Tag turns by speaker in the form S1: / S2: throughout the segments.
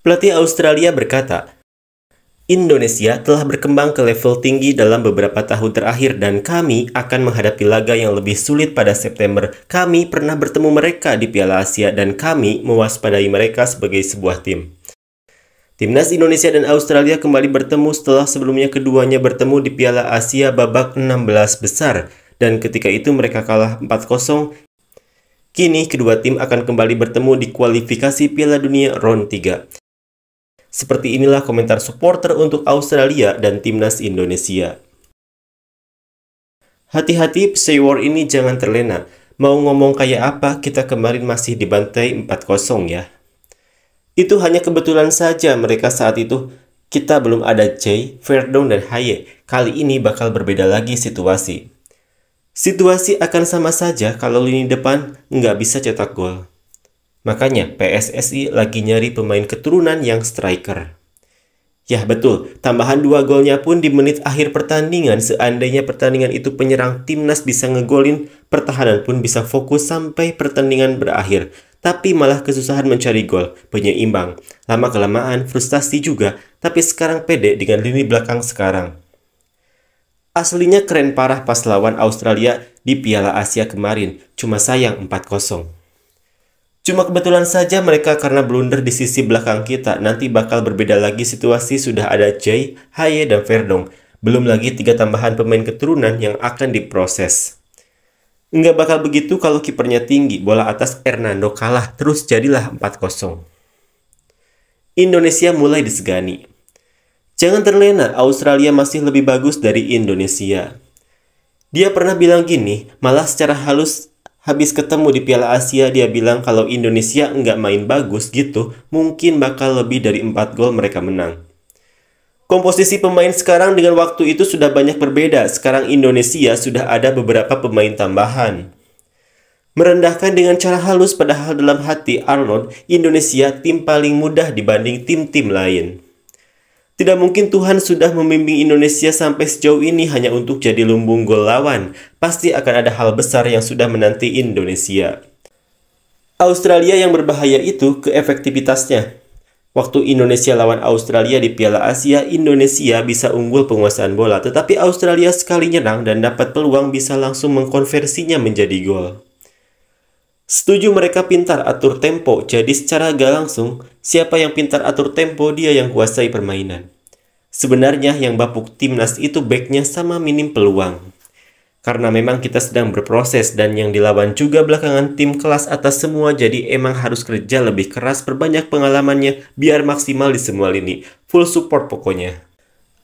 S1: Pelatih Australia berkata, Indonesia telah berkembang ke level tinggi dalam beberapa tahun terakhir dan kami akan menghadapi laga yang lebih sulit pada September. Kami pernah bertemu mereka di Piala Asia dan kami mewaspadai mereka sebagai sebuah tim. Timnas Indonesia dan Australia kembali bertemu setelah sebelumnya keduanya bertemu di Piala Asia babak 16 besar dan ketika itu mereka kalah 4-0. Kini kedua tim akan kembali bertemu di kualifikasi Piala Dunia round 3. Seperti inilah komentar supporter untuk Australia dan Timnas Indonesia. Hati-hati Pesawar ini jangan terlena. Mau ngomong kayak apa, kita kemarin masih dibantai 4-0 ya. Itu hanya kebetulan saja mereka saat itu. Kita belum ada Jay, Verdong, dan Haye. Kali ini bakal berbeda lagi situasi. Situasi akan sama saja kalau lini depan nggak bisa cetak gol. Makanya PSSI lagi nyari pemain keturunan yang striker. Ya betul, tambahan 2 golnya pun di menit akhir pertandingan. Seandainya pertandingan itu penyerang, timnas bisa ngegolin, pertahanan pun bisa fokus sampai pertandingan berakhir. Tapi malah kesusahan mencari gol, penyeimbang. Lama-kelamaan frustasi juga, tapi sekarang pede dengan lini belakang sekarang. Aslinya keren parah pas lawan Australia di Piala Asia kemarin, cuma sayang 4-0. Cuma kebetulan saja mereka karena blunder di sisi belakang kita. Nanti bakal berbeda lagi situasi, sudah ada Jay, Haye, dan Verdong. Belum lagi 3 tambahan pemain keturunan yang akan diproses. Nggak bakal begitu kalau kipernya tinggi, bola atas Hernando kalah, terus jadilah 4-0. Indonesia mulai disegani. Jangan terlena, Australia masih lebih bagus dari Indonesia. Dia pernah bilang gini, malah secara halus habis ketemu di Piala Asia dia bilang kalau Indonesia nggak main bagus gitu, mungkin bakal lebih dari 4 gol mereka menang. Komposisi pemain sekarang dengan waktu itu sudah banyak berbeda. Sekarang Indonesia sudah ada beberapa pemain tambahan. Merendahkan dengan cara halus, padahal dalam hati Arnold, Indonesia tim paling mudah dibanding tim-tim lain. Tidak mungkin Tuhan sudah membimbing Indonesia sampai sejauh ini hanya untuk jadi lumbung gol lawan. Pasti akan ada hal besar yang sudah menanti Indonesia. Australia yang berbahaya itu ke efektivitasnya. Waktu Indonesia lawan Australia di Piala Asia, Indonesia bisa unggul penguasaan bola. Tetapi Australia sekali nyerang dan dapat peluang bisa langsung mengkonversinya menjadi gol. Setuju mereka pintar atur tempo, jadi secara gak langsung, siapa yang pintar atur tempo dia yang kuasai permainan. Sebenarnya yang bapuk timnas itu backnya sama minim peluang. Karena memang kita sedang berproses dan yang dilawan juga belakangan tim kelas atas semua, jadi emang harus kerja lebih keras, perbanyak pengalamannya biar maksimal di semua lini. Full support pokoknya.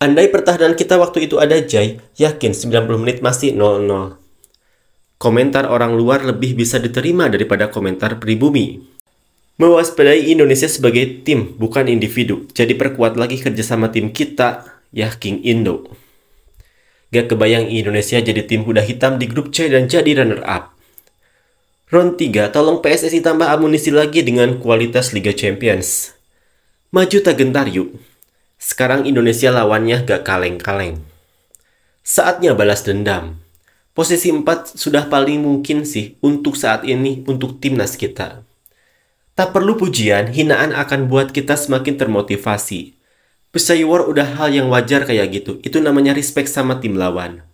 S1: Andai pertahanan kita waktu itu ada Jay, yakin 90 menit masih 0-0. Komentar orang luar lebih bisa diterima daripada komentar pribumi. Mewaspadai Indonesia sebagai tim, bukan individu. Jadi perkuat lagi kerjasama tim kita, ya King Indo. Gak kebayang Indonesia jadi tim kuda hitam di grup C dan jadi runner-up. Round 3, tolong PSSI tambah amunisi lagi dengan kualitas Liga Champions. Maju tak gentar yuk. Sekarang Indonesia lawannya gak kaleng-kaleng. Saatnya balas dendam. Posisi 4 sudah paling mungkin sih untuk saat ini untuk timnas kita. Tak perlu pujian, hinaan akan buat kita semakin termotivasi. Pesawar udah hal yang wajar kayak gitu, itu namanya respect sama tim lawan.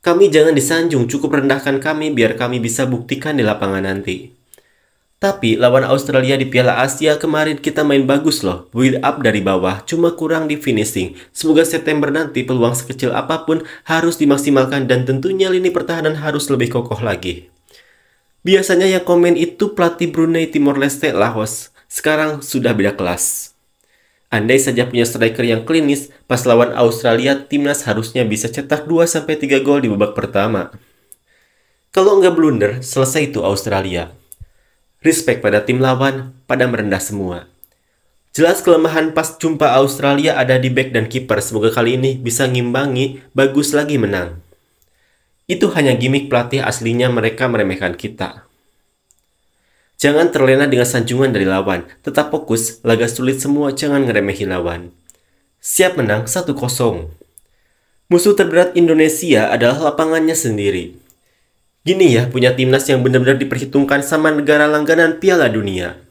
S1: Kami jangan disanjung, cukup rendahkan kami biar kami bisa buktikan di lapangan nanti. Tapi lawan Australia di Piala Asia kemarin kita main bagus loh, build up dari bawah, cuma kurang di finishing. Semoga September nanti peluang sekecil apapun harus dimaksimalkan dan tentunya lini pertahanan harus lebih kokoh lagi. Biasanya yang komen itu pelatih Brunei Timor Leste Laos, sekarang sudah beda kelas. Andai saja punya striker yang klinis, pas lawan Australia timnas harusnya bisa cetak 2-3 gol di babak pertama. Kalau nggak blunder, selesai itu Australia. Respect pada tim lawan, pada merendah semua. Jelas kelemahan pas jumpa Australia ada di back dan kiper. Semoga kali ini bisa ngimbangi, bagus lagi menang. Itu hanya gimmick pelatih, aslinya mereka meremehkan kita. Jangan terlena dengan sanjungan dari lawan. Tetap fokus, laga sulit semua, jangan ngeremehin lawan. Siap menang 1-0. Musuh terberat Indonesia adalah lapangannya sendiri. Gini ya, punya timnas yang benar-benar diperhitungkan sama negara langganan Piala Dunia.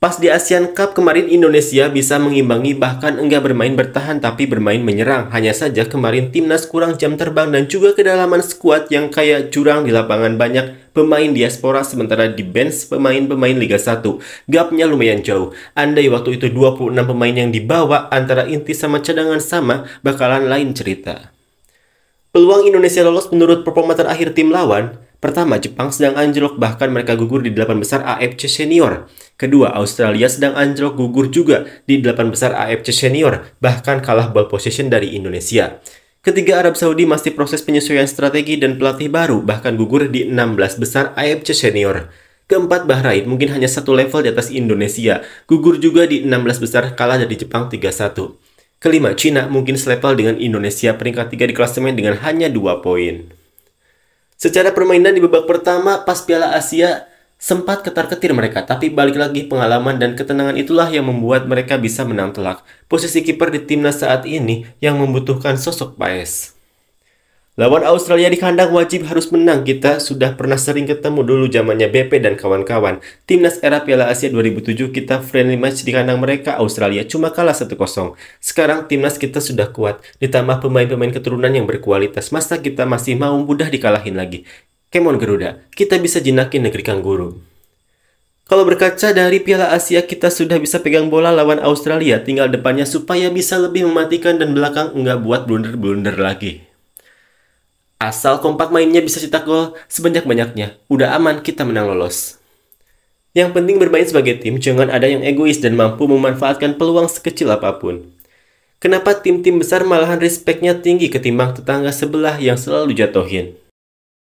S1: Pas di Asian Cup kemarin Indonesia bisa mengimbangi bahkan enggak bermain bertahan tapi bermain menyerang. Hanya saja kemarin timnas kurang jam terbang dan juga kedalaman skuad yang kayak jurang di lapangan, banyak pemain diaspora sementara di bench pemain-pemain Liga 1. Gapnya lumayan jauh. Andai waktu itu 26 pemain yang dibawa antara inti sama cadangan sama, bakalan lain cerita. Peluang Indonesia lolos menurut performa terakhir tim lawan. Pertama, Jepang sedang anjlok, bahkan mereka gugur di 8 besar AFC Senior. Kedua, Australia sedang anjlok, gugur juga di 8 besar AFC Senior, bahkan kalah ball possession dari Indonesia. Ketiga, Arab Saudi masih proses penyesuaian strategi dan pelatih baru, bahkan gugur di 16 besar AFC Senior. Keempat, Bahrain mungkin hanya satu level di atas Indonesia, gugur juga di 16 besar, kalah dari Jepang 3-1. Kelima, Cina mungkin selevel dengan Indonesia, peringkat 3 di klasemen dengan hanya 2 poin. Secara permainan di babak pertama pas Piala Asia sempat ketar-ketir mereka, tapi balik lagi pengalaman dan ketenangan itulah yang membuat mereka bisa menang telak. Posisi kiper di timnas saat ini yang membutuhkan sosok Paes. Lawan Australia di kandang wajib harus menang. Kita sudah pernah sering ketemu dulu zamannya BP dan kawan-kawan. Timnas era Piala Asia 2007 kita friendly match di kandang mereka, Australia cuma kalah 1-0. Sekarang timnas kita sudah kuat, ditambah pemain-pemain keturunan yang berkualitas. Masa kita masih mau mudah dikalahin lagi? Come on Garuda, kita bisa jinakin negeri kangguru. Kalau berkaca dari Piala Asia, kita sudah bisa pegang bola lawan Australia, tinggal depannya supaya bisa lebih mematikan dan belakang nggak buat blunder-blunder lagi. Asal kompak mainnya bisa cetak gol sebanyak-banyaknya, udah aman kita menang lolos. Yang penting bermain sebagai tim, jangan ada yang egois dan mampu memanfaatkan peluang sekecil apapun. Kenapa tim-tim besar malahan respeknya tinggi ketimbang tetangga sebelah yang selalu jatuhin?